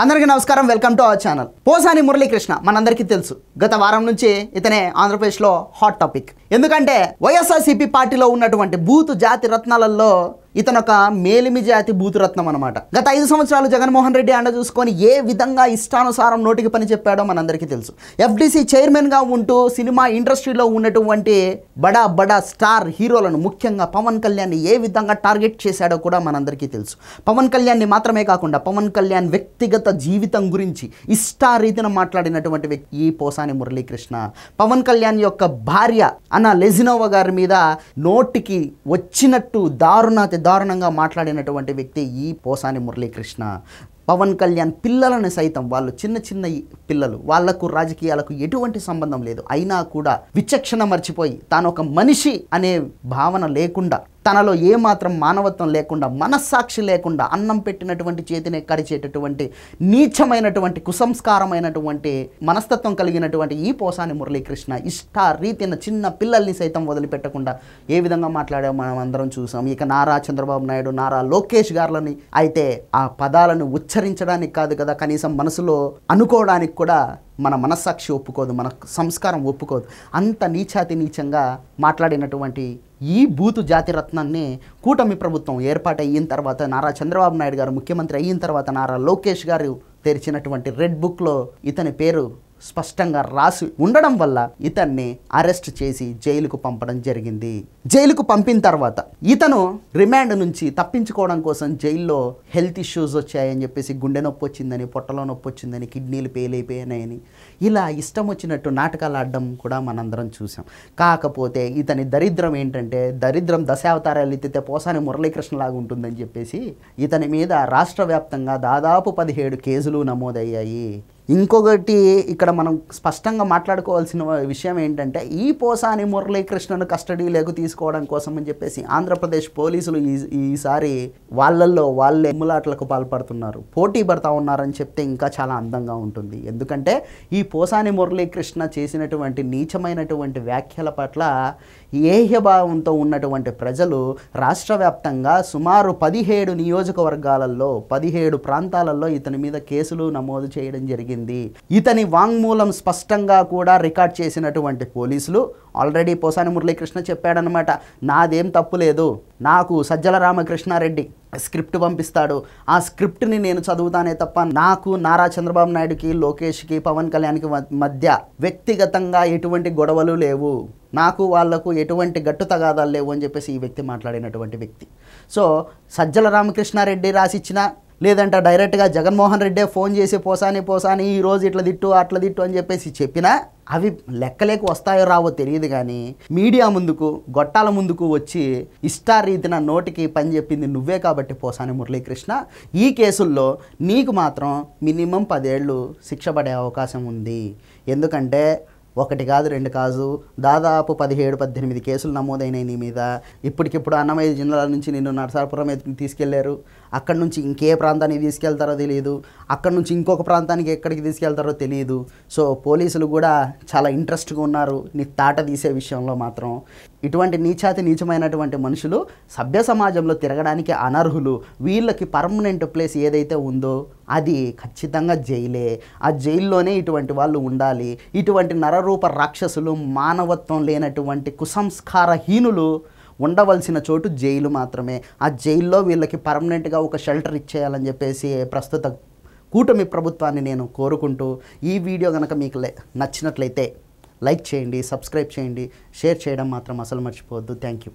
అందరికీ నమస్కారం, welcome to our channel. Posani Muralikrishna మనందరికీ తెలుసు. గత వారం నుంచి ఇతనే ఆంధ్రప్రదేశ్లో హాట్ టాపిక్. ఎందుకంటే వైఎస్ఆర్సీపీ పార్టీలో ఉన్నటువంటి బూతు జాతి రత్నాలలో ఇతను ఒక మేలిమి జాతి బూతురత్నం అనమాట. గత 5 సంవత్సరాలు జగన్మోహన్ రెడ్డి అండ చూసుకొని ఏ విధంగా ఇష్టానుసారం నోటికి పని చెప్పాడో మనందరికీ తెలుసు. ఎఫ్డీసీ చైర్మన్గా ఉంటూ సినిమా ఇండస్ట్రీలో ఉన్నటువంటి బడా స్టార్ హీరోలను, ముఖ్యంగా పవన్ కళ్యాణ్ని ఏ విధంగా టార్గెట్ చేశాడో కూడా మనందరికీ తెలుసు. పవన్ కళ్యాణ్ని మాత్రమే కాకుండా పవన్ కళ్యాణ్ వ్యక్తిగత జీవితం గురించి ఇష్టారీతిన మాట్లాడినటువంటి వ్యక్తి ఈ పోసాని మురళీకృష్ణ. పవన్ కళ్యాణ్ యొక్క భార్య అన్న లెజినోవా గారి మీద నోటికి వచ్చినట్టు దారుణంగా మాట్లాడినటువంటి వ్యక్తి ఈ పోసాని మురళీకృష్ణ. పవన్ కళ్యాణ్ పిల్లలను సైతం, వాళ్ళు చిన్న పిల్లలు, వాళ్లకు రాజకీయాలకు ఎటువంటి సంబంధం లేదు, అయినా కూడా విచక్షణ మర్చిపోయి తాను ఒక మనిషి అనే భావన లేకుండా, తనలో ఏమాత్రం మానవత్వం లేకుండా, మనస్సాక్షి లేకుండా అన్నం పెట్టినటువంటి చేతిని కడిచేటటువంటి నీచమైనటువంటి కుసంస్కారమైనటువంటి మనస్తత్వం కలిగినటువంటి ఈ పోసాని మురళీకృష్ణ ఇష్టారీతిన చిన్న పిల్లల్ని సైతం వదిలిపెట్టకుండా ఏ విధంగా మాట్లాడామో మనం అందరం చూసాం. ఇక నారా చంద్రబాబు నాయుడు, నారా లోకేష్ గారులని అయితే ఆ పదాలను ఉచ్చరించడానికి కాదు కదా, కనీసం మనసులో అనుకోవడానికి కూడా మన మనస్సాక్షి ఒప్పుకోదు, మన సంస్కారం ఒప్పుకోదు. అంత నీచంగా మాట్లాడినటువంటి ఈ బూతు జాతి రత్నాన్ని కూటమి ప్రభుత్వం ఏర్పాటయిన తర్వాత, నారా చంద్రబాబు నాయుడు గారు ముఖ్యమంత్రి అయిన తర్వాత, నారా లోకేష్ గారు తెరిచినటువంటి రెడ్ బుక్లో ఇతని పేరు స్పష్టంగా రాసి ఉండడం వల్ల ఇతన్ని అరెస్ట్ చేసి జైలుకు పంపడం జరిగింది. జైలుకు పంపిన తర్వాత ఇతను రిమాండ్ నుంచి తప్పించుకోవడం కోసం జైల్లో హెల్త్ ఇష్యూస్ వచ్చాయని చెప్పేసి, గుండె నొప్పి వచ్చిందని, పొట్టలో నొప్పి వచ్చిందని, కిడ్నీలు పేలైపోయాయని ఇలా ఇష్టం వచ్చినట్టు నాటకాలు ఆడడం కూడా మనందరం చూసాం. కాకపోతే ఇతని దరిద్రం ఏంటంటే, దరిద్రం దశావతారాలు ఎత్తితే పోసాని మురళీకృష్ణ లాగా ఉంటుందని చెప్పేసి ఇతని మీద రాష్ట్ర వ్యాప్తంగా దాదాపు 17 కేసులు నమోదయ్యాయి. ఇంకొకటి ఇక్కడ మనం స్పష్టంగా మాట్లాడుకోవాల్సిన విషయం ఏంటంటే, ఈ పోసాని మురళీకృష్ణను కస్టడీలోకి తీసుకోవడం కోసం అని చెప్పేసి ఆంధ్రప్రదేశ్ పోలీసులు ఈసారి వాళ్ళల్లో వాళ్ళే ఎమ్ములాటలకు పాల్పడుతున్నారు, పోటీ పడతా ఉన్నారని చెప్తే ఇంకా చాలా అందంగా ఉంటుంది. ఎందుకంటే ఈ పోసాని మురళీకృష్ణ చేసినటువంటి నీచమైనటువంటి వ్యాఖ్యల పట్ల ఏహ్యభావంతో ఉన్నటువంటి ప్రజలు రాష్ట్ర వ్యాప్తంగా సుమారు 17 నియోజకవర్గాలలో 17 ప్రాంతాలలో ఇతని మీద కేసులు నమోదు చేయడం జరిగింది. ఇతని వాంగ్మూలం స్పష్టంగా కూడా రికార్డ్ చేసినటువంటి పోలీసులు ఆల్రెడీ పోసాని మురళీకృష్ణ చెప్పాడనమాట, నాదేం తప్పు లేదు, నాకు సజ్జల రామకృష్ణారెడ్డి స్క్రిప్ట్ పంపిస్తాడు, ఆ స్క్రిప్ట్ని నేను చదువుతానే తప్ప నాకు నారా చంద్రబాబు నాయుడుకి, లోకేష్కి, పవన్ కళ్యాణ్కి మధ్య వ్యక్తిగతంగా ఎటువంటి గొడవలు లేవు, నాకు వాళ్లకు ఎటువంటి గట్టు తగాదాలు లేవు అని చెప్పేసి ఈ వ్యక్తి మాట్లాడినటువంటి వ్యక్తి. సో సజ్జల రామకృష్ణారెడ్డి రాసిచ్చిన, లేదంటే డైరెక్ట్గా జగన్మోహన్ రెడ్డే ఫోన్ చేసి పోసాని ఈరోజు ఇట్లా తిట్టు అట్లా తిట్టు అని చెప్పేసి చెప్పినా అవి లెక్కలేకు వస్తాయో రావో తెలియదు. కానీ మీడియా ముందుకు, గొట్టాల ముందుకు వచ్చి ఇష్టారీతిన నోటికి పని చెప్పింది నువ్వే కాబట్టి పోసాని మురళీకృష్ణ, ఈ కేసుల్లో నీకు మాత్రం మినిమం 10 ఏళ్ళు శిక్ష పడే అవకాశం ఉంది. ఎందుకంటే 1 కాదు 2 కాదు, దాదాపు 17-18 కేసులు నమోదైనాయి నీ మీద. ఇప్పటికిప్పుడు అన్నమయ్య జిల్లా నుంచి నిన్ను నరసాపురం తీసుకెళ్లారు, అక్కడి నుంచి ఇంకే ప్రాంతానికి తీసుకెళ్తారో తెలియదు, అక్కడి నుంచి ఇంకొక ప్రాంతానికి ఎక్కడికి తీసుకెళ్తారో తెలియదు. సో పోలీసులు కూడా చాలా ఇంట్రెస్ట్గా ఉన్నారు నీ తాట తీసే విషయంలో మాత్రం. ఇటువంటి నీచమైనటువంటి మనుషులు సభ్య సమాజంలో తిరగడానికి అనర్హులు. వీళ్ళకి పర్మనెంట్ ప్లేస్ ఏదైతే ఉందో అది ఖచ్చితంగా జైలే. ఆ జైల్లోనే ఇటువంటి వాళ్ళు ఉండాలి. ఇటువంటి నరరూప రాక్షసులు, మానవత్వం లేనటువంటి కుసంస్కారహీనులు ఉండవలసిన చోటు జైలు మాత్రమే. ఆ జైల్లో వీళ్ళకి పర్మనెంట్గా ఒక షెల్టర్ ఇచ్చేయాలని చెప్పేసి ప్రస్తుత కూటమి ప్రభుత్వాన్ని నేను కోరుకుంటూ, ఈ వీడియో కనుక మీకు నచ్చినట్లయితే లైక్ చేయండి, సబ్స్క్రైబ్ చేయండి, షేర్ చేయడం మాత్రం అసలు మర్చిపోవద్దు. Thank you.